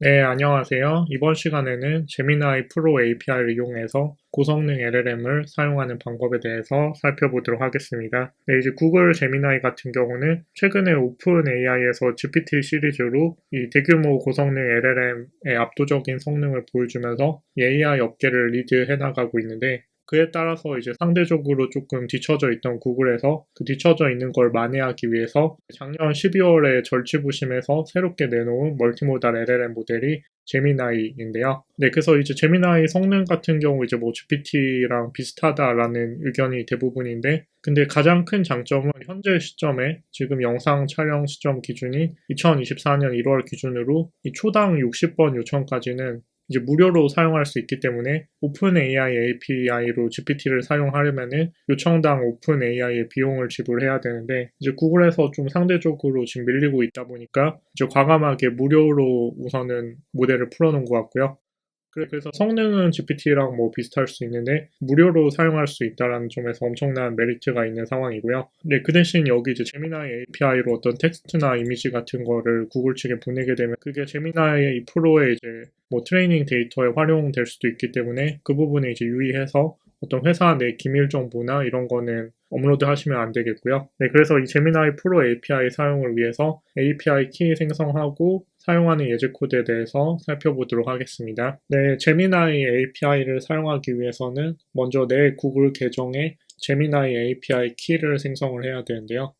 네, 안녕하세요. 이번 시간에는 제미나이 프로 API를 이용해서 고성능 LLM을 사용하는 방법에 대해서 살펴보도록 하겠습니다. 네, 이제 구글 제미나이 같은 경우는 최근에 오픈 AI에서 GPT 시리즈로 이 대규모 고성능 LLM의 압도적인 성능을 보여주면서 이 AI 업계를 리드해 나가고 있는데, 그에 따라서 이제 상대적으로 조금 뒤처져 있던 구글에서 그 뒤처져 있는 걸 만회하기 위해서 작년 12월에 절치부심해서 새롭게 내놓은 멀티모달 LLM 모델이 제미나이인데요. 네, 그래서 이제 제미나이 성능 같은 경우 이제 뭐 GPT랑 비슷하다라는 의견이 대부분인데, 근데 가장 큰 장점은 현재 시점에 지금 영상 촬영 시점 기준이 2024년 1월 기준으로 이 초당 60번 요청까지는 이제 무료로 사용할 수 있기 때문에 오픈 AI API로 GPT를 사용하려면은 요청당 오픈 AI의 비용을 지불해야 되는데, 이제 구글에서 좀 상대적으로 지금 밀리고 있다 보니까 이제 과감하게 무료로 우선은 모델을 풀어놓은 것 같고요. 그래서 성능은 GPT랑 뭐 비슷할 수 있는데 무료로 사용할 수 있다는 점에서 엄청난 메리트가 있는 상황이고요. 네, 그 대신 여기 이제 제미나이 API로 어떤 텍스트나 이미지 같은 거를 구글 측에 보내게 되면 그게 제미나이 이 프로의 이제 뭐 트레이닝 데이터에 활용될 수도 있기 때문에 그 부분에 이제 유의해서 어떤 회사 내 기밀 정보나 이런 거는 업로드 하시면 안 되겠고요. 네, 그래서 이 제미나이 프로 API 사용을 위해서 API 키 생성하고 사용하는 예제 코드에 대해서 살펴보도록 하겠습니다. 네, 제미나이 API를 사용하기 위해서는 먼저 내 구글 계정에 제미나이 API 키를 생성을 해야 되는데요.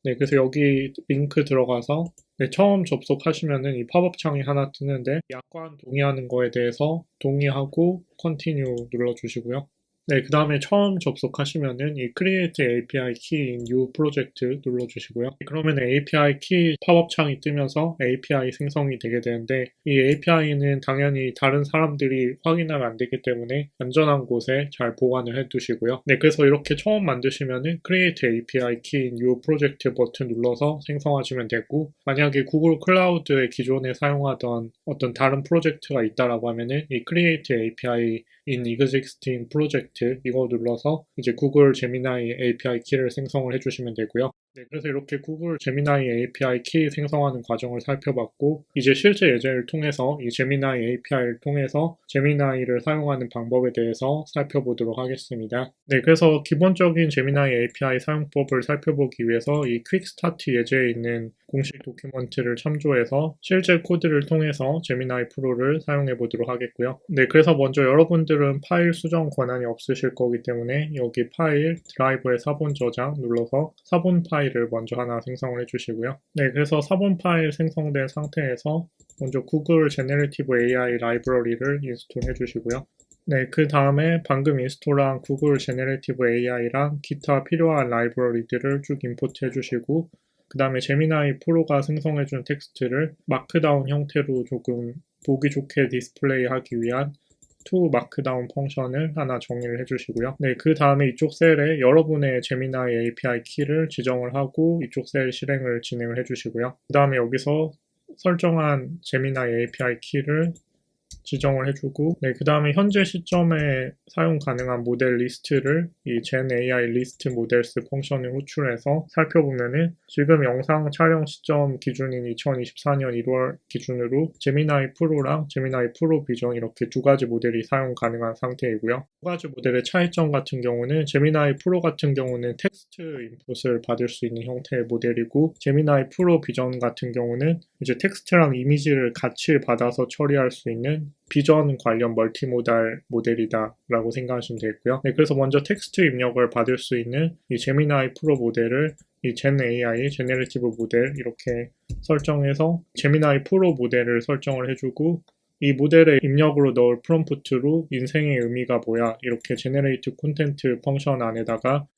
네, 그래서 여기 링크 들어가서 네, 처음 접속하시면은 이 팝업 창이 하나 뜨는데 약관 동의하는 거에 대해서 동의하고 컨티뉴 눌러주시고요. 네, 그 다음에 처음 접속하시면은 이 Create API Key in New Project 눌러주시고요. 그러면 API Key 팝업 창이 뜨면서 API 생성이 되게 되는데, 이 API는 당연히 다른 사람들이 확인하면 안 되기 때문에 안전한 곳에 잘 보관을 해두시고요. 네, 그래서 이렇게 처음 만드시면은 Create API Key in New Project 버튼 눌러서 생성하시면 되고, 만약에 구글 클라우드에 기존에 사용하던 어떤 다른 프로젝트가 있다라고 하면은 이 Create API in existing project 이거 눌러서 이제 구글 제미나이 API 키를 생성을 해주시면 되고요. 네, 그래서 이렇게 구글 제미나이 API 키 생성하는 과정을 살펴봤고, 이제 실제 예제를 통해서 이 제미나이 API를 통해서 제미나이를 사용하는 방법에 대해서 살펴보도록 하겠습니다. 네, 그래서 기본적인 제미나이 API 사용법을 살펴보기 위해서 이 퀵스타트 예제에 있는 공식 도큐먼트를 참조해서 실제 코드를 통해서 제미나이 프로를 사용해 보도록 하겠고요. 네, 그래서 먼저 여러분들은 파일 수정 권한이 없으실 거기 때문에 여기 파일 드라이브의 사본 저장 눌러서 사본 파일을 먼저 하나 생성을 해주시고요. 네, 그래서 사본 파일 생성된 상태에서 먼저 구글 제네레이티브 AI 라이브러리를 인스톨 해주시고요. 네, 그 다음에 방금 인스톨한 구글 제네레이티브 AI랑 기타 필요한 라이브러리들을 쭉 임포트 해주시고, 그 다음에 제미나이 프로가 생성해준 텍스트를 마크다운 형태로 조금 보기 좋게 디스플레이하기 위한 to 마크다운 펑션을 하나 정의를 해주시고요. 네, 그 다음에 이쪽 셀에 여러분의 제미나이 API 키를 지정을 하고 이쪽 셀 실행을 진행을 해주시고요. 그 다음에 여기서 설정한 제미나이 API 키를 지정을 해주고, 네, 그 다음에 현재 시점에 사용 가능한 모델 리스트를 이 Gen AI 리스트 모델스 펑션을 호출해서 살펴보면은 지금 영상 촬영 시점 기준인 2024년 1월 기준으로 제미나이 프로랑 제미나이 프로 비전 이렇게 두 가지 모델이 사용 가능한 상태이고요. 두 가지 모델의 차이점 같은 경우는 제미나이 프로 같은 경우는 텍스트 인풋을 받을 수 있는 형태의 모델이고, 제미나이 프로 비전 같은 경우는 이제 텍스트랑 이미지를 같이 받아서 처리할 수 있는 비전 관련 멀티모달 모델이다라고 생각하시면 되겠고요. 네, 그래서 먼저 텍스트 입력을 받을 수 있는 이 제미나이 프로 모델을 이 Gen AI, 제네레이티브 모델 이렇게 설정해서 제미나이 프로 모델을 설정을 해주고, 이 모델의 입력으로 넣을 프롬프트로 인생의 의미가 뭐야 이렇게 제네레이트 콘텐트 펑션 안에다가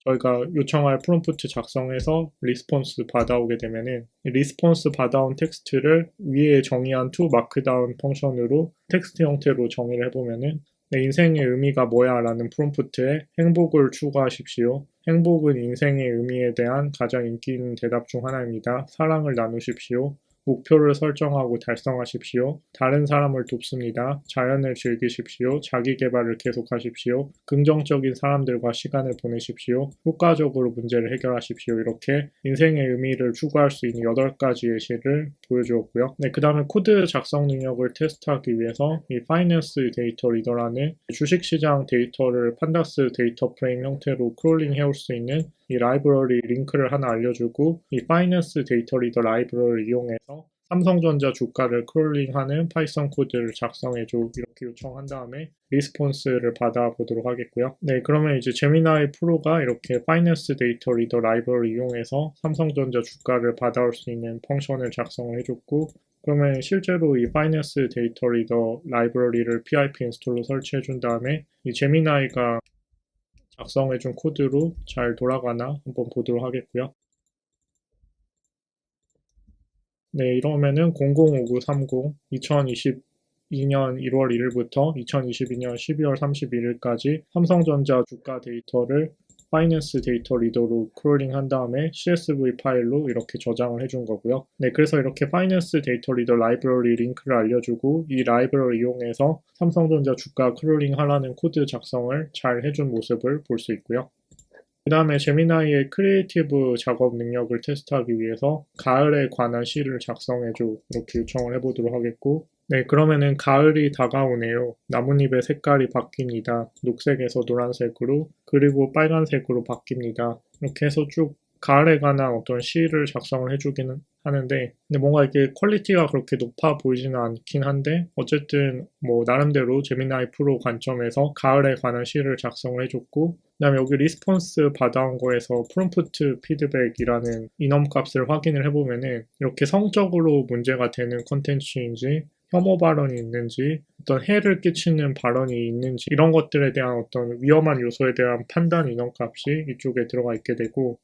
저희가 요청할 프롬프트 작성해서 리스폰스 받아오게 되면은 리스폰스 받아온 텍스트를 위에 정의한 to 마크다운 펑션으로 텍스트 형태로 정의를 해보면은 내 인생의 의미가 뭐야 라는 프롬프트에 행복을 추가하십시오. 행복은 인생의 의미에 대한 가장 인기 있는 대답 중 하나입니다. 사랑을 나누십시오. 목표를 설정하고 달성하십시오. 다른 사람을 돕습니다. 자연을 즐기십시오. 자기 개발을 계속하십시오. 긍정적인 사람들과 시간을 보내십시오. 효과적으로 문제를 해결하십시오. 이렇게 인생의 의미를 추구할 수 있는 8가지 예시를 보여주었고요. 네, 그 다음에 코드 작성 능력을 테스트하기 위해서 이 파이낸스 데이터 리더라는 주식시장 데이터를 판다스 데이터 프레임 형태로 크롤링 해올 수 있는 이 라이브러리 링크를 하나 알려주고 이 파이낸스 데이터 리더 라이브러리를 이용해서 삼성전자 주가를 크롤링하는 파이썬 코드를 작성해줘 이렇게 요청한 다음에 리스폰스를 받아보도록 하겠고요. 네, 그러면 이제 제미나이 프로가 이렇게 파이낸스 데이터 리더 라이브러리 이용해서 삼성전자 주가를 받아올 수 있는 펑션을 작성을 해줬고 그러면 실제로 이 파이낸스 데이터 리더 라이브러리를 PIP 인스톨로 설치해 준 다음에 이 제미나이가 작성해준 코드로 잘 돌아가나 한번 보도록 하겠고요. 네, 이러면은 005930 2022년 1월 1일부터 2022년 12월 31일까지 삼성전자 주가 데이터를 파이낸스 데이터 리더로 크롤링 한 다음에 CSV 파일로 이렇게 저장을 해준 거고요. 네, 그래서 이렇게 파이낸스 데이터 리더 라이브러리 링크를 알려주고 이 라이브러리 이용해서 삼성전자 주가 크롤링 하라는 코드 작성을 잘 해준 모습을 볼 수 있고요. 그 다음에 제미나이의 크리에이티브 작업 능력을 테스트하기 위해서 가을에 관한 시를 작성해줘 이렇게 요청을 해보도록 하겠고 네, 그러면은 가을이 다가오네요. 나뭇잎의 색깔이 바뀝니다. 녹색에서 노란색으로 그리고 빨간색으로 바뀝니다. 이렇게 해서 쭉 가을에 관한 어떤 시를 작성을 해주기는 하는데 근데 뭔가 이게 퀄리티가 그렇게 높아 보이지는 않긴 한데 어쨌든 뭐 나름대로 제미나이 프로 관점에서 가을에 관한 시를 작성을 해줬고 그다음에 여기 리스폰스 받아온 거에서 프롬프트 피드백이라는 인엄값을 확인을 해보면은 이렇게 성적으로 문제가 되는 컨텐츠인지 혐오 발언이 있는지 어떤 해를 끼치는 발언이 있는지 이런 것들에 대한 어떤 위험한 요소에 대한 판단 인엄값이 이쪽에 들어가 있게 되고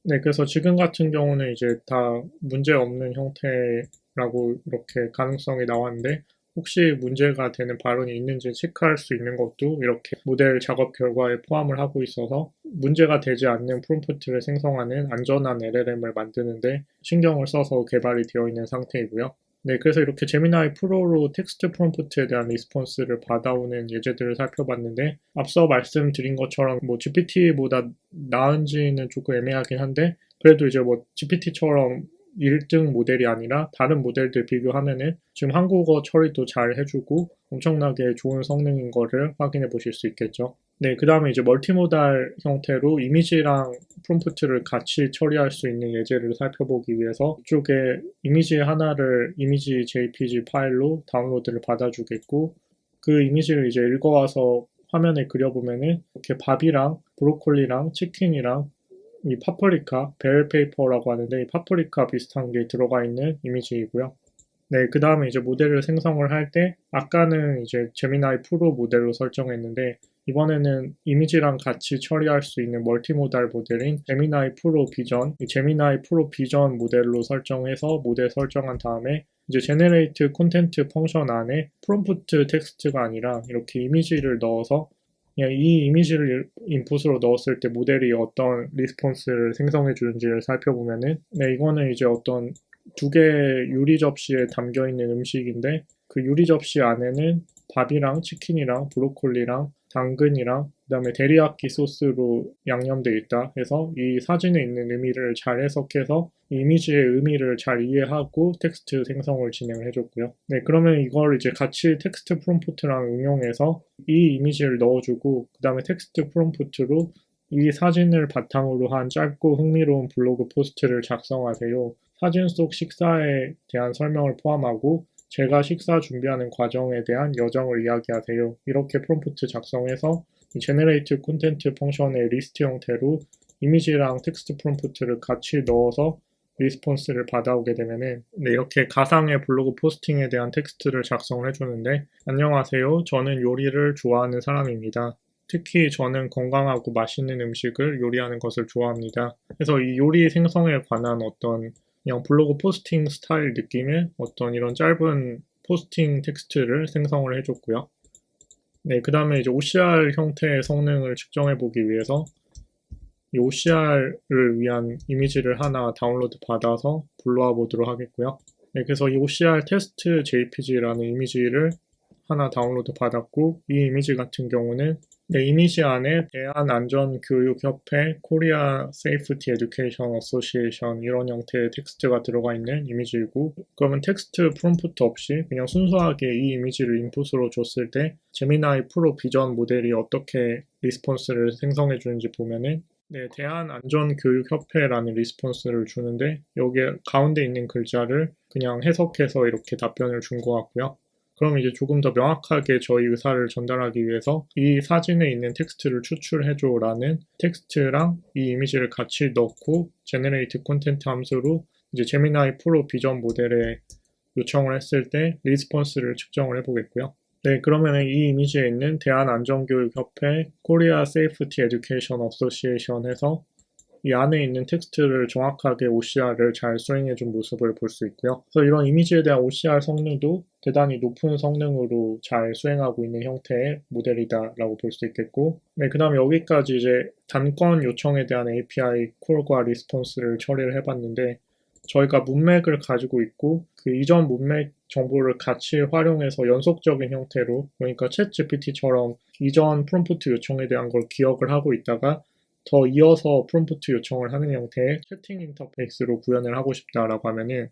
네, 그래서 지금 같은 경우는 이제 다 문제 없는 형태라고 이렇게 가능성이 나왔는데 혹시 문제가 되는 발언이 있는지 체크할 수 있는 것도 이렇게 모델 작업 결과에 포함을 하고 있어서 문제가 되지 않는 프롬프트를 생성하는 안전한 LLM을 만드는데 신경을 써서 개발이 되어 있는 상태이고요. 네, 그래서 이렇게 제미나이 프로로 텍스트 프롬프트에 대한 리스폰스를 받아오는 예제들을 살펴봤는데 앞서 말씀드린 것처럼 뭐 GPT보다 나은지는 조금 애매하긴 한데 그래도 이제 뭐 GPT처럼 1등 모델이 아니라 다른 모델들 비교하면은 지금 한국어 처리도 잘 해주고 엄청나게 좋은 성능인 거를 확인해 보실 수 있겠죠. 네, 그 다음에 이제 멀티모달 형태로 이미지랑 프롬프트를 같이 처리할 수 있는 예제를 살펴보기 위해서 이쪽에 이미지 하나를 이미지 JPG 파일로 다운로드를 받아주겠고 그 이미지를 이제 읽어와서 화면에 그려보면은 이렇게 밥이랑 브로콜리랑 치킨이랑 이 파프리카, 벨페이퍼라고 하는데 이 파프리카 비슷한 게 들어가 있는 이미지이고요. 네, 그 다음에 이제 모델을 생성을 할 때 아까는 이제 제미나이 프로 모델로 설정했는데 이번에는 이미지랑 같이 처리할 수 있는 멀티모달 모델인 제미나이 프로 비전, 이 제미나이 프로 비전 모델로 설정해서 모델 설정한 다음에 이제 제네레이트 콘텐트 펑션 안에 프롬프트 텍스트가 아니라 이렇게 이미지를 넣어서 그냥 이 이미지를 인풋으로 넣었을 때 모델이 어떤 리스폰스를 생성해 주는지를 살펴보면은 네, 이거는 이제 어떤 2개의 유리 접시에 담겨 있는 음식인데 그 유리 접시 안에는 밥이랑 치킨이랑 브로콜리랑 당근이랑 그다음에 데리야끼 소스로 양념되어 있다 해서 이 사진에 있는 의미를 잘 해석해서 이미지의 의미를 잘 이해하고 텍스트 생성을 진행을 해줬고요. 네, 그러면 이걸 이제 같이 텍스트 프롬프트랑 응용해서 이 이미지를 넣어주고 그 다음에 텍스트 프롬프트로 이 사진을 바탕으로 한 짧고 흥미로운 블로그 포스트를 작성하세요. 사진 속 식사에 대한 설명을 포함하고 제가 식사 준비하는 과정에 대한 여정을 이야기하세요. 이렇게 프롬프트 작성해서 제네레이트 콘텐트 펑션의 리스트 형태로 이미지랑 텍스트 프롬프트를 같이 넣어서 리스폰스를 받아오게 되면은 네, 이렇게 가상의 블로그 포스팅에 대한 텍스트를 작성을 해주는데 안녕하세요. 저는 요리를 좋아하는 사람입니다. 특히 저는 건강하고 맛있는 음식을 요리하는 것을 좋아합니다. 그래서 이 요리 생성에 관한 어떤 그냥 블로그 포스팅 스타일 느낌의 어떤 이런 짧은 포스팅 텍스트를 생성을 해줬고요. 네, 그 다음에 이제 OCR 형태의 성능을 측정해 보기 위해서 이 OCR을 위한 이미지를 하나 다운로드 받아서 불러와 보도록 하겠고요. 네, 그래서 이 OCR 테스트 JPG라는 이미지를 하나 다운로드 받았고, 이 이미지 같은 경우는 이미지 안에 대한안전교육협회 코리아 세이프티 에듀케이션 어소시에이션 이런 형태의 텍스트가 들어가 있는 이미지이고, 그러면 텍스트 프롬프트 없이 그냥 순수하게 이 이미지를 인풋으로 줬을 때 제미나이 프로 비전 모델이 어떻게 리스폰스를 생성해 주는지 보면은 대한안전교육협회라는 리스폰스를 주는데 여기에 가운데 있는 글자를 그냥 해석해서 이렇게 답변을 준 것 같고요. 그럼 이제 조금 더 명확하게 저희 의사를 전달하기 위해서 이 사진에 있는 텍스트를 추출해줘라는 텍스트랑 이 이미지를 같이 넣고 Generate Content 함수로 이제 제미나이 프로 비전 모델에 요청을 했을 때 리스폰스를 측정을 해보겠고요. 네, 그러면 이 이미지에 있는 대한안전교육협회 코리아 세이프티 에듀케이션 어소시에이션에서 이 안에 있는 텍스트를 정확하게 OCR을 잘 수행해준 모습을 볼 수 있고요. 그래서 이런 이미지에 대한 OCR 성능도 대단히 높은 성능으로 잘 수행하고 있는 형태의 모델이다라고 볼 수 있겠고, 네, 그 다음에 여기까지 이제 단건 요청에 대한 API 콜과 리스폰스를 처리를 해봤는데, 저희가 문맥을 가지고 있고 그 이전 문맥 정보를 같이 활용해서 연속적인 형태로, 그러니까 챗 GPT처럼 이전 프롬프트 요청에 대한 걸 기억을 하고 있다가 더 이어서 프롬프트 요청을 하는 형태의 채팅 인터페이스로 구현을 하고 싶다라고 하면은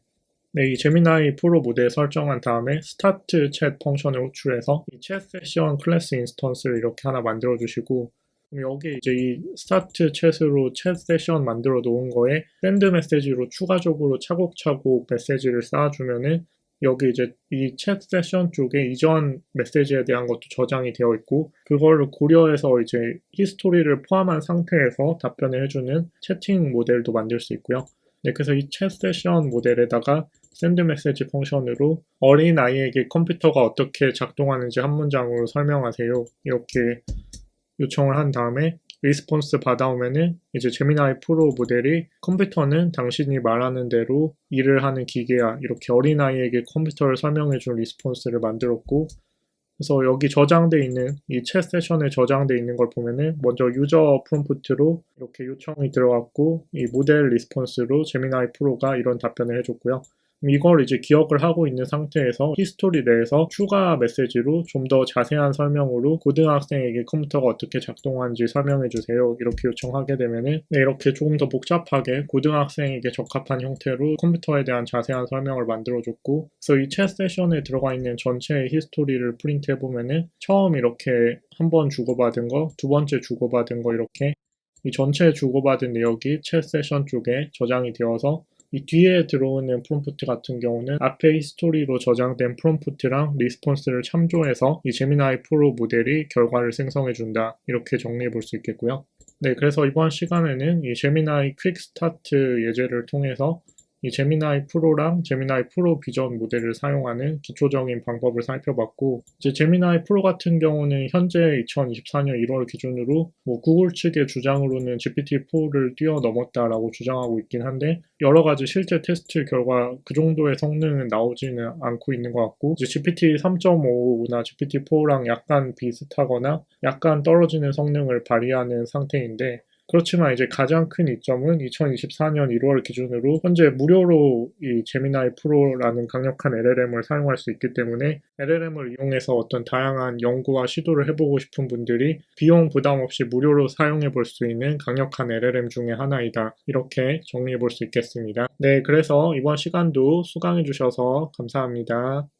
이 제미나이 프로 모델 설정한 다음에 스타트 챗 펑션을 호출해서 이 챗 세션 클래스 인스턴스를 이렇게 하나 만들어 주시고, 그럼 여기에 이제 이 스타트 챗으로 챗 세션 만들어 놓은 거에 샌드 메시지로 추가적으로 차곡차곡 메시지를 쌓아주면은 여기 이제 이 챗 세션 쪽에 이전 메시지에 대한 것도 저장이 되어 있고, 그거를 고려해서 이제 히스토리를 포함한 상태에서 답변을 해주는 채팅 모델도 만들 수 있고요. 네, 그래서 이 챗 세션 모델에다가 샌드 메시지 펑션으로 어린 아이에게 컴퓨터가 어떻게 작동하는지 한 문장으로 설명하세요, 이렇게 요청을 한 다음에 리스폰스 받아오면은 이제 제미나이 프로 모델이 컴퓨터는 당신이 말하는 대로 일을 하는 기계야, 이렇게 어린아이에게 컴퓨터를 설명해준 리스폰스를 만들었고, 그래서 여기 저장돼 있는 이 챗 세션에 저장돼 있는 걸 보면은 먼저 유저 프롬프트로 이렇게 요청이 들어갔고 이 모델 리스폰스로 제미나이 프로가 이런 답변을 해줬고요. 이걸 이제 기억을 하고 있는 상태에서 히스토리 내에서 추가 메시지로 좀 더 자세한 설명으로 고등학생에게 컴퓨터가 어떻게 작동하는지 설명해 주세요, 이렇게 요청하게 되면은 이렇게 조금 더 복잡하게 고등학생에게 적합한 형태로 컴퓨터에 대한 자세한 설명을 만들어줬고, 그래서 이 챗 세션에 들어가 있는 전체의 히스토리를 프린트 해보면은 처음 이렇게 한 번 주고받은 거, 두 번째 주고받은 거, 이렇게 이 전체 주고받은 내역이 챗 세션 쪽에 저장이 되어서 이 뒤에 들어오는 프롬프트 같은 경우는 앞에 히스토리로 저장된 프롬프트랑 리스폰스를 참조해서 이 제미나이 프로 모델이 결과를 생성해준다, 이렇게 정리해 볼 수 있겠고요. 네, 그래서 이번 시간에는 이 제미나이 퀵 스타트 예제를 통해서 이 제미나이 프로랑 제미나이 프로 비전 모델을 사용하는 기초적인 방법을 살펴봤고, 이제 제미나이 프로 같은 경우는 현재 2024년 1월 기준으로 구글 측의 주장으로는 GPT-4를 뛰어넘었다라고 주장하고 있긴 한데, 여러 가지 실제 테스트 결과 그 정도의 성능은 나오지는 않고 있는 것 같고, 이제 GPT 3.5나 GPT-4랑 약간 비슷하거나 약간 떨어지는 성능을 발휘하는 상태인데, 그렇지만 이제 가장 큰 이점은 2024년 1월 기준으로 현재 무료로 이 제미나이 프로라는 강력한 LLM을 사용할 수 있기 때문에 LLM을 이용해서 어떤 다양한 연구와 시도를 해보고 싶은 분들이 비용 부담 없이 무료로 사용해 볼 수 있는 강력한 LLM 중에 하나이다, 이렇게 정리해 볼 수 있겠습니다. 네, 그래서 이번 시간도 수강해 주셔서 감사합니다.